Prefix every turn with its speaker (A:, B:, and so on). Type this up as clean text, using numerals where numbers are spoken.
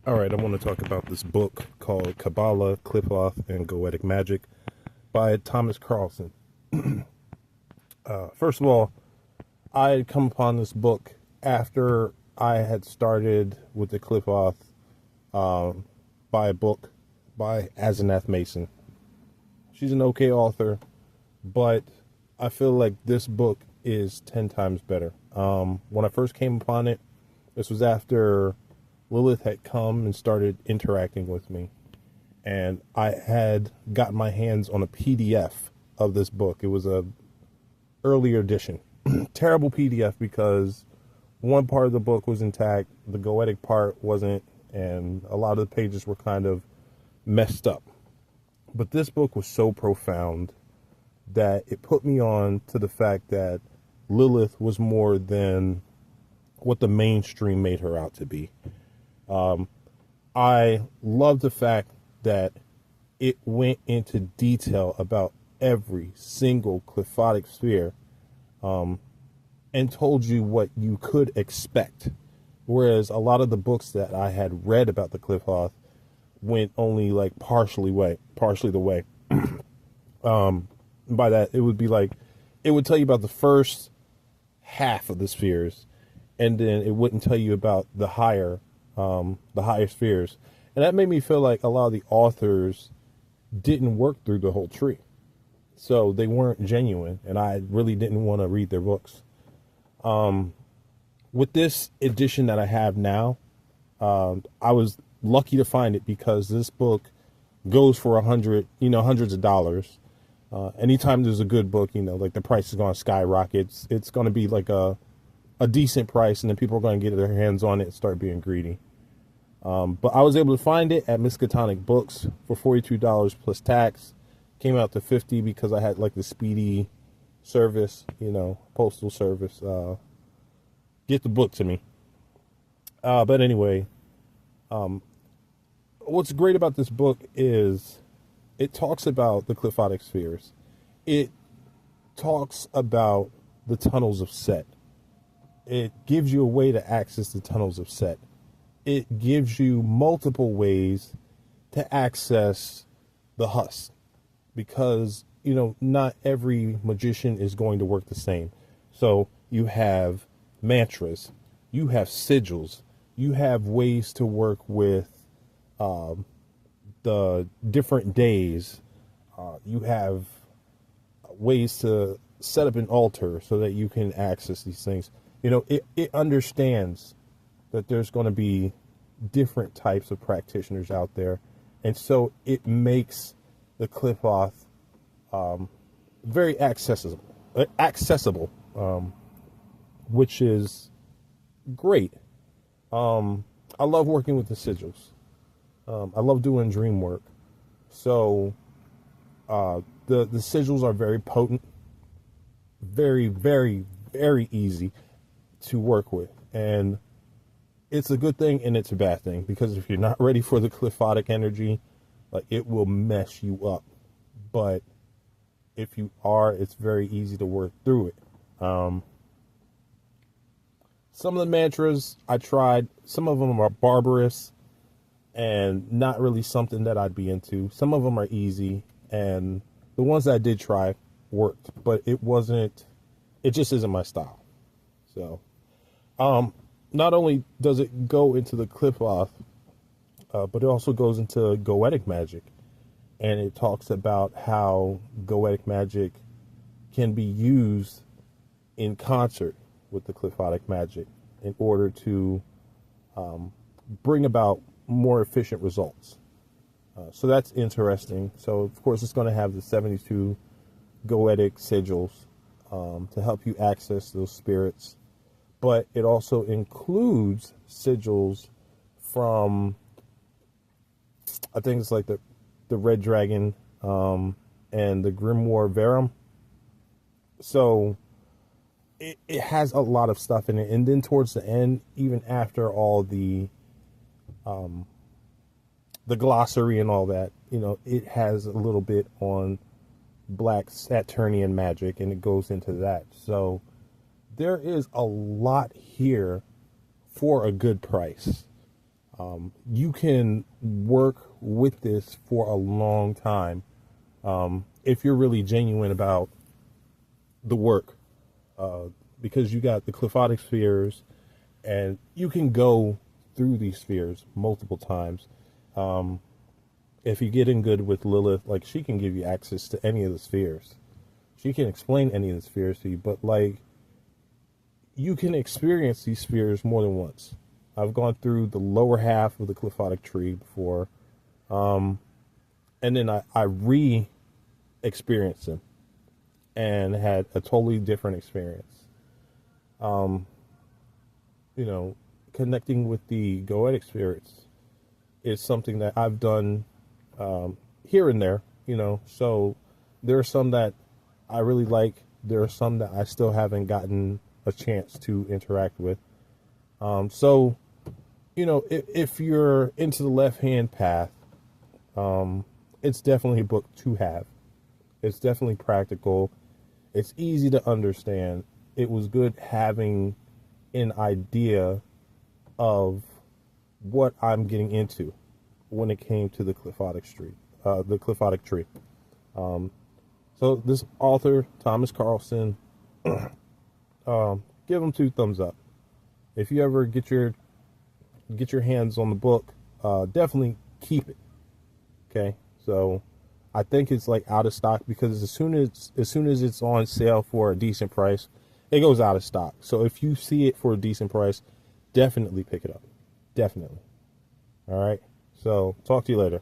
A: All right, I want to talk about this book called Qabalah, Qliphoth, and Goetic Magic by Thomas Carlson. First of all, I had come upon this book after I had started with the Qliphoth by a book by Azanath Mason. She's an okay author, but I feel like this book is 10 times better. When I first came upon it, this was after Lilith had come and started interacting with me, and I had gotten my hands on a PDF of this book. It was a earlier edition. Terrible PDF because one part of the book was intact, the Goetic part wasn't, and a lot of the pages were kind of messed up. But this book was so profound that it put me on to the fact that Lilith was more than what the mainstream made her out to be. I love the fact that it went into detail about every single Qliphotic sphere, and told you what you could expect. Whereas a lot of the books that I had read about the Qliphoth went only like partially the way. By that, it would be like, it would tell you about the first half of the spheres, and then it wouldn't tell you about the higher spheres. And that made me feel like a lot of the authors didn't work through the whole tree. So they weren't genuine, and I really didn't want to read their books. With this edition that I have now, I was lucky to find it because this book goes for hundreds of dollars. Anytime there's a good book, like the price is going to skyrocket. It's going to be like a decent price, and then people are going to get their hands on it and start being greedy. But I was able to find it at Miskatonic Books for $42 plus tax. Came out to $50 because I had like the speedy service, postal service, get the book to me. But anyway, what's great about this book is it talks about the Qliphotic spheres. It talks about the tunnels of Set. It gives you a way to access the tunnels of Set. It gives you multiple ways to access the husk, because, not every magician is going to work the same. So you have mantras, you have sigils, you have ways to work with the different days. You have ways to set up an altar so that you can access these things. It understands that there's going to be different types of practitioners out there. And so it makes the Qliphoth very accessible, which is great. I love working with the sigils. I love doing dream work. So the sigils are very potent, very, very, very easy to work with. And it's a good thing and it's a bad thing, because if you're not ready for the Qliphotic energy, like, it will mess you up. But if you are, it's very easy to work through it. Some of the mantras I tried, some of them are barbarous and not really something that I'd be into. Some of them are easy, and the ones that I did try worked, but it just isn't my style. So, not only does it go into the Qliphoth, but it also goes into Goetic magic, and it talks about how Goetic magic can be used in concert with the Qliphotic magic in order to bring about more efficient results. So that's interesting. So, of course, it's going to have the 72 Goetic sigils to help you access those spirits. But it also includes sigils from, I think it's like the Red Dragon and the Grimoire Verum. So it has a lot of stuff in it. And then towards the end, even after all the glossary and all that, it has a little bit on black Saturnian magic, and it goes into that. So there is a lot here for a good price. You can work with this for a long time if you're really genuine about the work, because you got the Qliphotic spheres, and you can go through these spheres multiple times. If you get in good with Lilith, like, she can give you access to any of the spheres. She can explain any of the spheres to you, but like, you can experience these spheres more than once. I've gone through the lower half of the Qliphotic tree before, and then I re-experienced them and had a totally different experience. You know, connecting with the Goetic spirits is something that I've done here and there, you know. So there are some that I really like. There are some that I still haven't gotten a chance to interact with. So, you know, if you're into the left-hand path, it's definitely a book to have. It's definitely practical. It's easy to understand. It was good having an idea of what I'm getting into when it came to the Qliphotic tree. So this author, Thomas Carlson, give him 2 thumbs up. If you ever get your hands on the book, definitely keep it. Okay, so I think it's like out of stock, because as soon as it's on sale for a decent price, it goes out of stock. So if you see it for a decent price, definitely pick it up. Definitely. All right. So talk to you later.